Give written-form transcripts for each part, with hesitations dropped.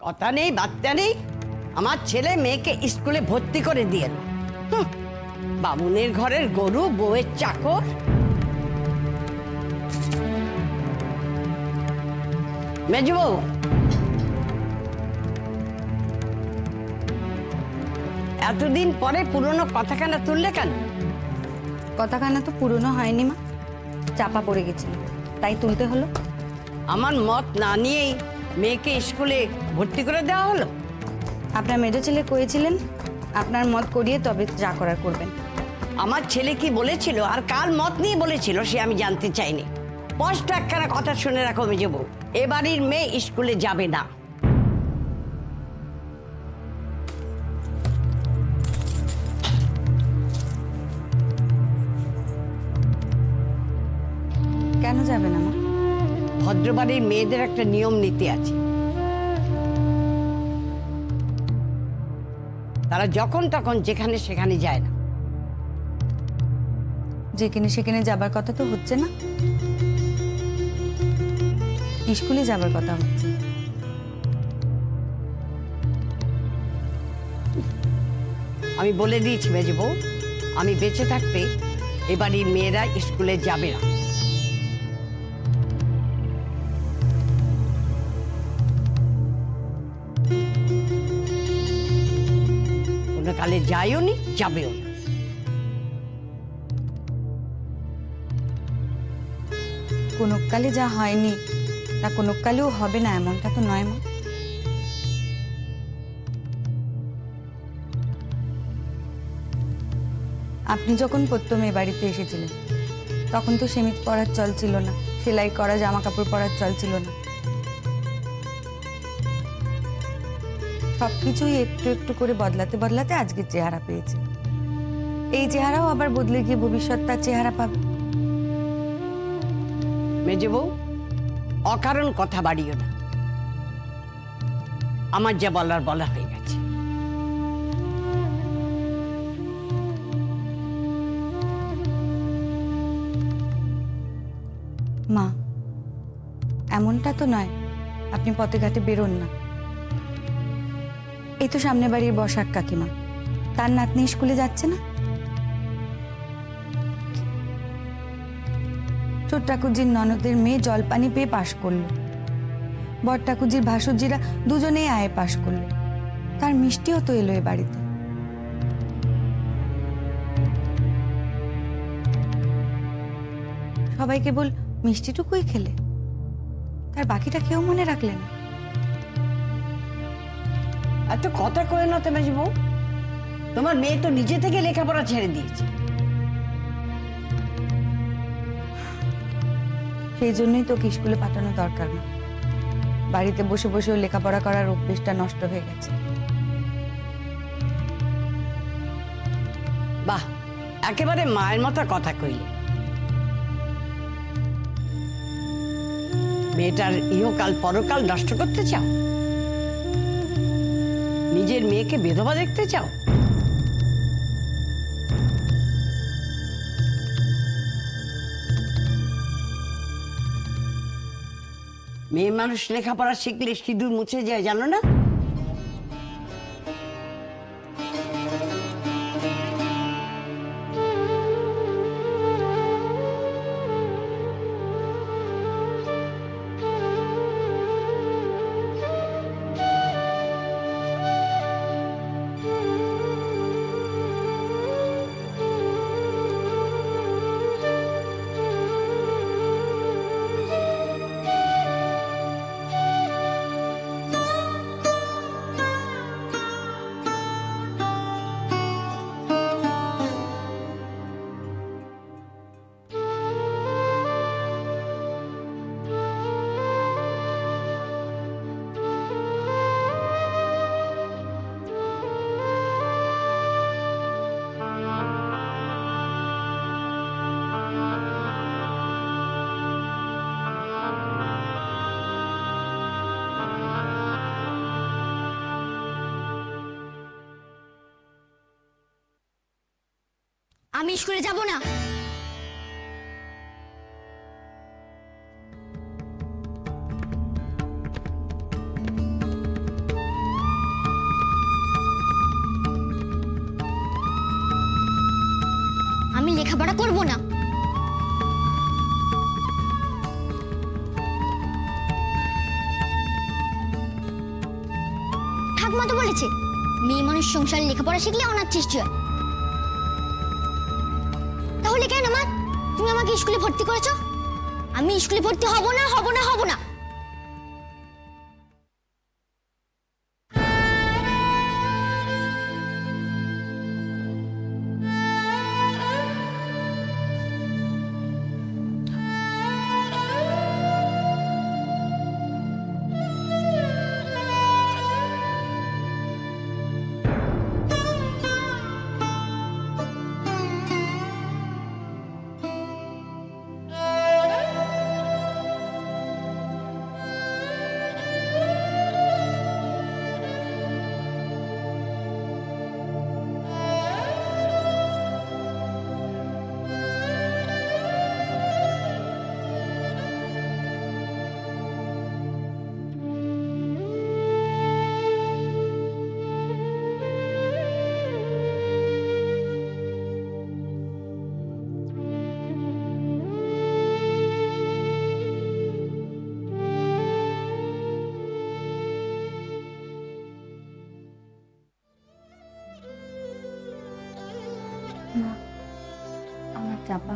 কথা নেই বার্তা নেই, আমার ছেলে মেয়েকে স্কুলে ভর্তি করে দিয়ে এলো। বামুনের ঘরের গরু, বউয়ের চাকর। মেজবউ, এতদিন পরে পুরনো কথাখানা তুললে কেন? কথাখানা তো পুরনো হয়নি মা, চাপা পড়ে গেছিল, তাই তুলতে হলো। আমার মত না নিয়েই মেয়েকে স্কুলে ভর্তি করে দেওয়া হলো? আপনার মেজো ছেলে কয়েছিলেন আপনার মত করিয়ে তবে যা করার করবেন। আমার ছেলে কি বলেছিল আর কার মত নিয়ে বলেছিল সে আমি জানতে চাইনি। স্পষ্ট একখানা কথা শুনে রাখো মেজবউ, এ বাড়ির মেয়ে স্কুলে যাবে না। কেন যাবে না মা? ভদ্রবাড়ির মেয়েদের একটা নিয়ম নীতি আছে, তারা যখন তখন যেখানে সেখানে যায় না। যেখানে সেখানে যাবার কথা তো হচ্ছে না, স্কুলে যাবার কথা হচ্ছে। আমি বলে দিয়েছি মেজবউ, আমি বেঁচে থাকতে এ বাড়ির মেয়েরা স্কুলে যাবে না। কোনো কালে যাইও নি, যাবেও না। কোনো কালে যা হয়নি তা কোনো কালেও হবে না এমনটা তো নয় মা। আপনি যখন প্রথম এ বাড়িতে এসেছিলেন তখন তো সেমিজ পরার চল ছিল না, সেলাই করা জামা কাপড় পরার চল ছিল না। সবকিছুই একটু একটু করে বদলাতে বদলাতে আজকে চেহারা পেয়েছে। এই চেহারাও আবার বদলে গিয়ে ভবিষ্যৎ তার চেহারা পাবে। মেজবউ, অকারণ কথা বাড়িও না, আমার যা বলার বলা হয়ে গেছে। মা, এমনটা তো নয় আপনি পথে ঘাটে বেরোন না। এই তো সামনে বাড়ির বসাক কাকিমা, তার নাতনি স্কুলে যাচ্ছে না? ছোট ঠাকুরজির ননদের মেয়ে জলপানি পেয়ে পাশ করলো, বড় ঠাকুরজির ভাসুরজিরা দুজনেই আয়ে পাশ করলো, তার মিষ্টিও তো এলো এ বাড়িতে। সবাই কেবল মিষ্টিটুকুই খেলে, তার বাকিটা কেউ মনে রাখলে না। এত কথা কয়ে না তো মেজবউ, তোমার মেয়ে তো নিজে থেকে লেখাপড়া ছেড়ে দিয়েছে। সেই জন্যই তোকে স্কুলে পাঠানো দরকার না। বাড়িতে বসে বসেও লেখাপড়া করার অভ্যেসটা নষ্ট হয়ে গেছে। বাহ, একেবারে মায়ের মতো কথা কইলে। মেয়েটার ইহকাল পরকাল নষ্ট করতে চাও? নিজের মেয়েকে বিধবা দেখতে চাও? মেয়ে মানুষ লেখাপড়া শিখলে সিঁদুর মুছে যায়, জানো না? আমি স্কুলে যাব না। লেখাপড়া করব না। ঠাকুমা তো বলেছে মেয়ে মানুষ সংসারে লেখাপড়া শিখলে অনাথ সৃষ্টি হয়। তাহলে কেন মা তুমি আমাকে স্কুলে ভর্তি করেছো? আমি স্কুলে ভর্তি হব না, হব না, হব না। আমার চাপা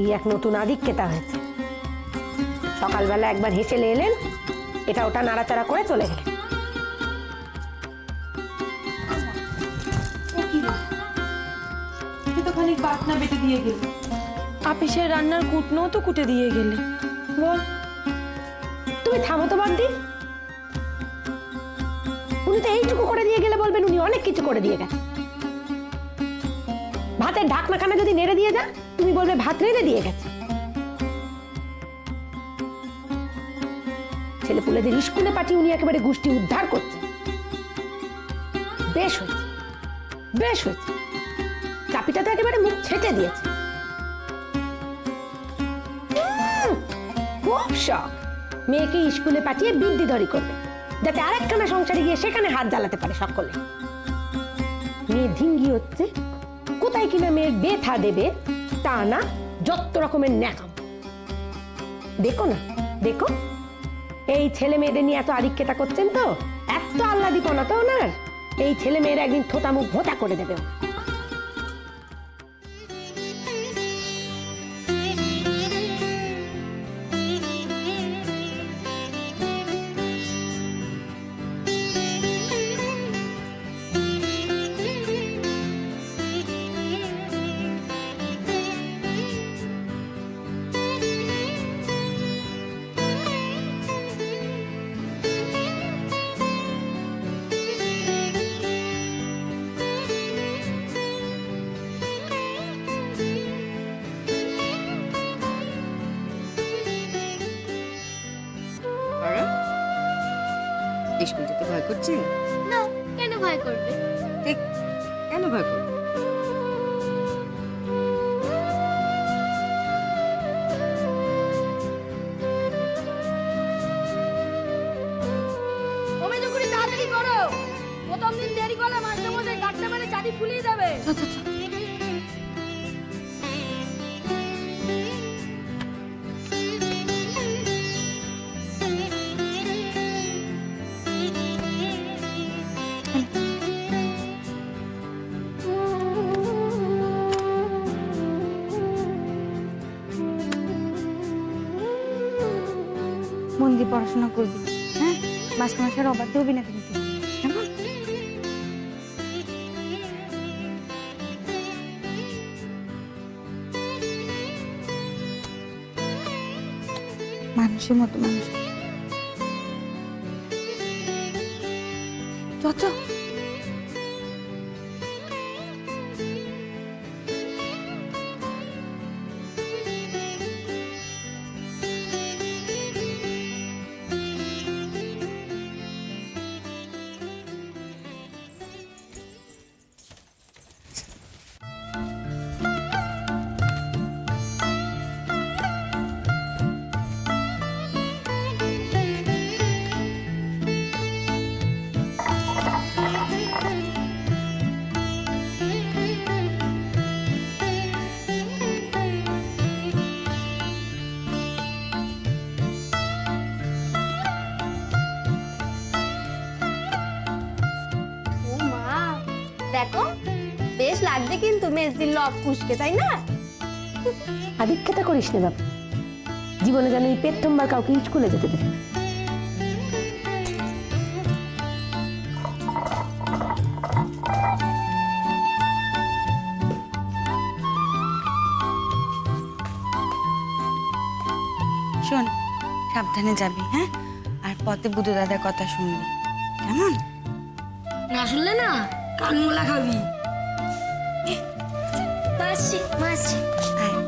এই এক নতুন আধিক্যতা হয়েছে। সকালবেলা একবার হেসে এলেন, এটা ওটা নাড়াচাড়া করে চলে গেলেন। খানিক বাটনা বেটে দিয়ে গেল, আপিসের রান্নার কুটনোও তো কুটে দিয়ে গেলে। বল, তুমি থামো তো বান্টি। উনি তো এইটুকু করে দিয়ে গেলে বলবেন উনি অনেক কিছু করে দিয়ে গেছেন। ভাতের ঢাকনাখানা যদি নেড়ে দিয়ে যান, তুমি বলবে ভাত নেড়ে দিয়ে গেছে। ছেলে পুলেদের স্কুলে পাঠিয়ে উনি একেবারে গোষ্ঠী উদ্ধার করছে। বেশ হয়েছে, বেশ হয়েছে। চাপিটা তো একেবারে মুখ ছেঁচে দিয়েছে। খুব শখ মেয়েকে স্কুলে পাঠিয়ে বিদ্যি ধরি করবে, যাতে আরেকখানা সংসারে গিয়ে সেখানে হাত জ্বালাতে পারে সকলে। মেয়ে ধিঙ্গি হচ্ছে, কোথায় কিনা মেয়ের বেথা দেবে তা না, যত রকমের ন্যাকাম। দেখো না, দেখো এই ছেলে মেয়েদের নিয়ে এত আধিক্যতা করছেন তো, এত আহ্লাদিপনা তো ওনার। এই ছেলে মেয়েরা একদিন থোতা মুখ ভোঁতা করে দেবে। স্কুল যেতে ভয় করছে? না, কেন ভয় করবে? ঠিক, কেন ভয় করবে? তাড়াতাড়ি করো, প্রথম দিন দেরি করলে মাস্টারমশাই গাড়িটা মানে চাটি ফুলিয়ে দেবে। মন দিয়ে পড়াশোনা করবি, হ্যাঁ? মাস্টারমশাইয়ের অবাধ্য হবি না কিন্তু, কেমন? মানুষের মতো মানুষ। চ। ও মা, দেখো বেশ লাগছে কিন্তু মেজদির লব কুশকে, তাই না? আদিক্ষেতা করিস না বাবা, জীবনে যেন এই প্রথমবার কাউকে স্কুলে যেতে দেবে। শোন, সাবধানে যাবি, হ্যাঁ? আর পথে বুধু দাদার কথা শুনবি, কেমন? না শুনলে না কান মোলা খাবি। মাসি মাসি আয়।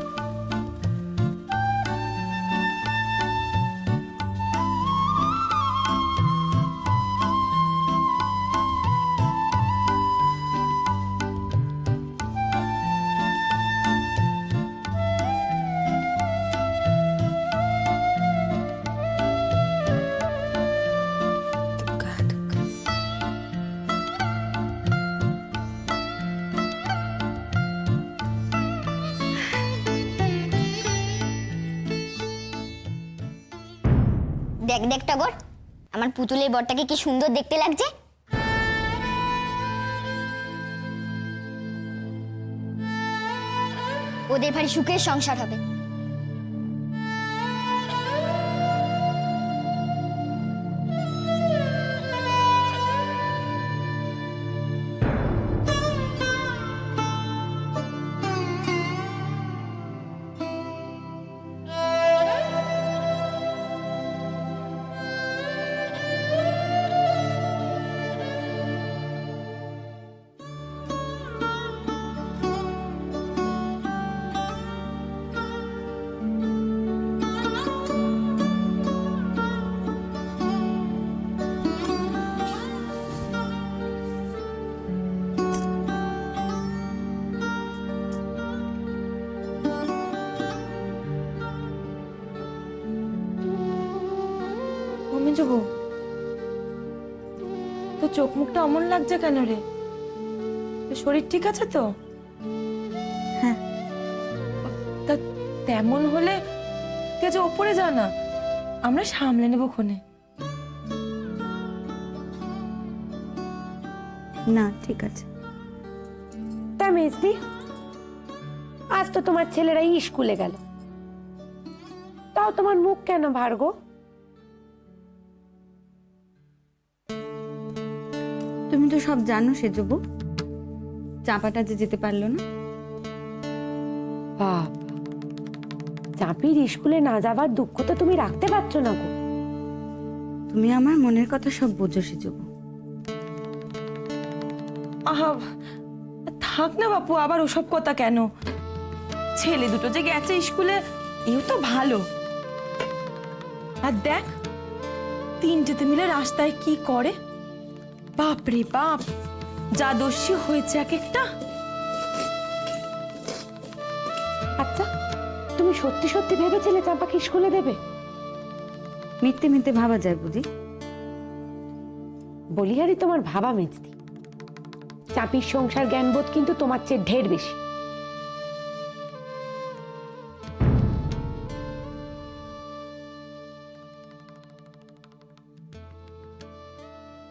দেখ দেখ টগর, আমার পুতুলের বরটাকে কি সুন্দর দেখতে লাগছে। ওদের ভারী সুখের সংসার হবে। যাবো, তো চোখ মুখটা অমন লাগছে কেন রে? তোর শরীর ঠিক আছে তো? হ্যাঁ। তা তেমন হলে তুই যে ওপরে যা না, আমরা সামলে নেবো ক্ষণে। না, ঠিক আছে। তা মেজদি, আজ তো তোমার ছেলেরাই স্কুলে গেল, তাও তোমার মুখ কেন ভার গো? তুমি তো সব জানো সেজবু, চাপাটা যে যেতে পারলো না। বাবা, চাপির স্কুলে না যাবার দুঃখ তো তুমি রাখতে পারছো না গো। তুমি আমার মনের কথা সব বোঝো সেজবু। আহা, থাক না বাপু, আবার ওসব কথা কেন? ছেলে দুটো যে গেছে স্কুলে, এও তো ভালো। আর দেখ, তিনটেতে মিলে রাস্তায় কি করে, বাপ রে বাপ, যা দস্যি হয়েছে এক একটা। আচ্ছা, তুমি সত্যি সত্যি ভেবেছিলে চাঁপাকে স্কুলে দেবে? মিথ্যে মিথ্যে ভাবা যায় বুঝি? বলিহারি তোমার ভাবা মেজদি, চাপির সংসার জ্ঞানবোধ কিন্তু তোমার চেয়ে ঢের বেশি।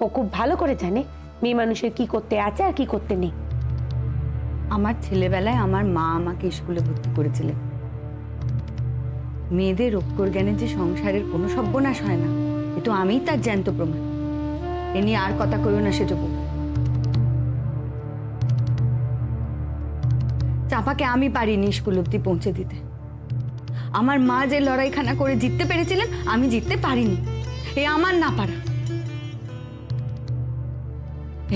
ও খুব ভালো করে জানে মেয়ে মানুষের কি করতে আছে আর কি করতে নেই। আমার ছেলেবেলায় আমার মা আমাকে স্কুলে ভর্তি করেছিলেন। মেয়েদের অক্ষর জ্ঞানে যে সংসারের কোনো সর্বনাশ হয় না, এ তো আমিই তার জ্যান্ত প্রমাণ। এ নিয়ে আর কথা কইও না সেজব। চাপাকে আমি পারিনি স্কুল অব্দি পৌঁছে দিতে। আমার মা যে লড়াইখানা করে জিততে পেরেছিলেন, আমি জিততে পারিনি। এ আমার না পারা।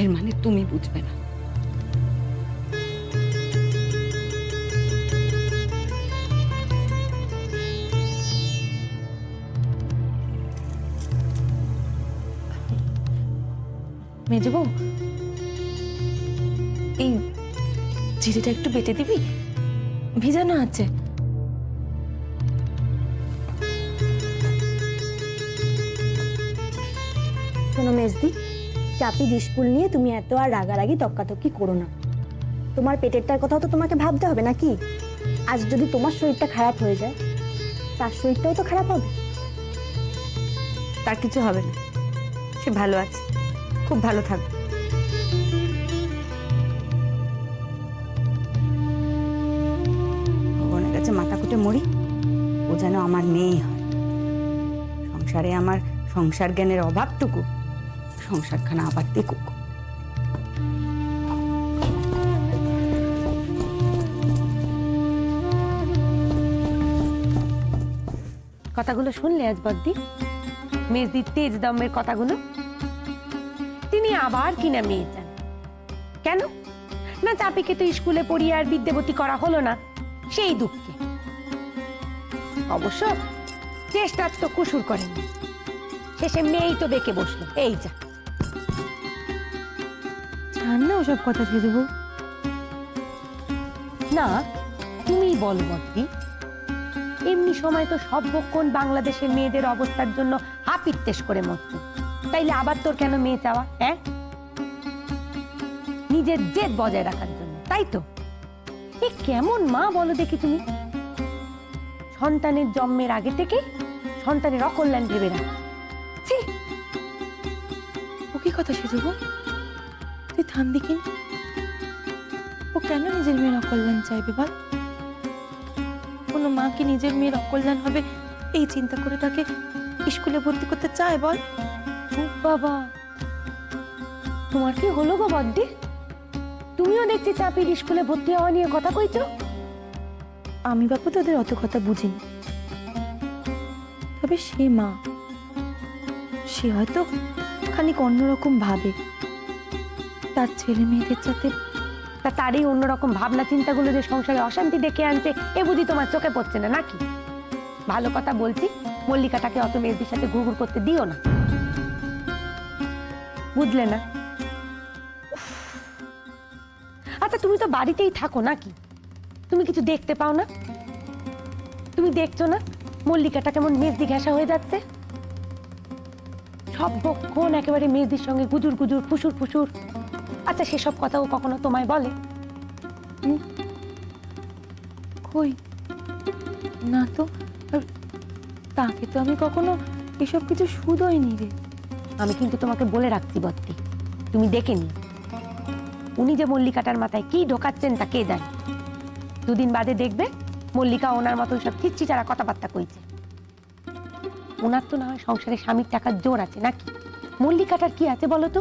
এর মানে তুমি বুঝবে না। মেজবউ, এই জিরেটা একটু বেটে দিবি, ভিজানো আছে। শোনো মেজদি, চাপির স্কুল নিয়ে তুমি এত আর রাগারাগি তক্কাতক্কি করো না। তোমার পেটেরটার কথাও তো তোমাকে ভাবতে হবে নাকি? আজ যদি তোমার শরীরটা খারাপ হয়ে যায়, তার শরীরটাও তো খারাপ হবে। তার কিছু হবে না, সে ভালো আছে, খুব ভালো থাকবে। ভগবানের কাছে মাথা কুটে মরি, ও যেন আমার মেয়ে হয়। সংসারে আমার সংসার জ্ঞানের অভাবটুকু সংসারখানা আবার দেখুক। কথাগুলো শুনলে আজ বদ্দি, মেজদির তেজ দমের কথাগুলো? তিনি আবার কিনা মেয়ে চান কেন? না চাপিকে তো স্কুলে পড়িয়ে আর বিদ্যাবতী করা হলো না, সেই দুঃখে। অবশ্য চেষ্টার তো কুসুর করেনি, শেষে মেয়েই তো বেঁকে বসলো। এই যা, ছাড় না ওসব কথা সেজবউ। না তুমিই বলো বদ্দি, এমনি সময় তো সর্বক্ষণ বাংলাদেশের মেয়েদের অবস্থার জন্য হাপিত্তেশ করে মরত, তাইলে আবার তোর কেন মেয়ে চাওয়া? হ্যাঁ, নিজের জেদ বজায় রাখার জন্য, তাই তো? এ কেমন মা বলো দেখি তুমি? সন্তানের জন্মের আগে থেকে সন্তানের অকল্যাণ ভেবে রাখছে। ও কি কথা সেজবউ? তুই থাম দেখি, ও কেন নিজের মেয়ের অকল্যাণ চাইবে বল? কোনো মা কি নিজের মেয়ের অকল্যাণ হবে এই চিন্তা করে তাকে স্কুলে ভর্তি করতে চায় বল? ও বাবা, তোমার কি হলো গো বদ্দি? তুমিও দেখছি চাপির স্কুলে ভর্তি হওয়া নিয়ে কথা কইছো। আমি বাপু তাদের অত কথা বুঝিনি, তবে সে মা, সে হয়তো খানিক অন্যরকম ভাবে তার ছেলে মেয়েদের সাথে। তা তার এই অন্যরকম ভাবনা চিন্তাগুলো যে সংসারে অশান্তি ডেকে আনছে, এ বুঝি তোমার চোখে পড়ছে না নাকি? ভালো কথা বলছি, মল্লিকাটাকে অত মেয়েদের সাথে ঘুরঘুর করতে দিও না, বুঝলে না? আচ্ছা, তুমি তো বাড়িতেই থাকো নাকি? তুমি কিছু দেখতে পাও না? তুমি দেখছো না মল্লিকাটা কেমন মেজদি ঘেঁষা হয়ে যাচ্ছে? সবক্ষণ একেবারে মেজদির সঙ্গে গুজুর গুজুর, ফুসুর ফুসুর। আচ্ছা, সেসব কথাও কখনো তোমায় বলে? কই না তো, আর তাকে তো আমি কখনো এসব কিছু শুধোইনি রে। আমি কিন্তু তোমাকে বলে রাখছি বত্তি, তুমি দেখে নি উনি যে মল্লিকাটার মাথায় কি ঢোকাচ্ছেন তা কে জানে। দুদিন বাদে দেখবে মল্লিকা ওনার মতো সব খিচ্চিচারা কথাবার্তা কইছে। ওনার তো না হয় সংসারে স্বামীর টাকার জোর আছে নাকি? মল্লিকাটার কি আছে বলো তো?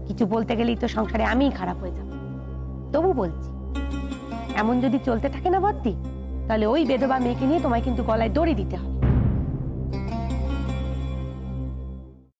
কিছু বলতে গেলেই তো সংসারে আমিই খারাপ হয়ে যাব। তবু বলছি, এমন যদি চলতে থাকে না বত্তি, তাহলে ওই বেধবা মেয়েকে নিয়ে তোমায় কিন্তু গলায় দড়ি দিতে হবে।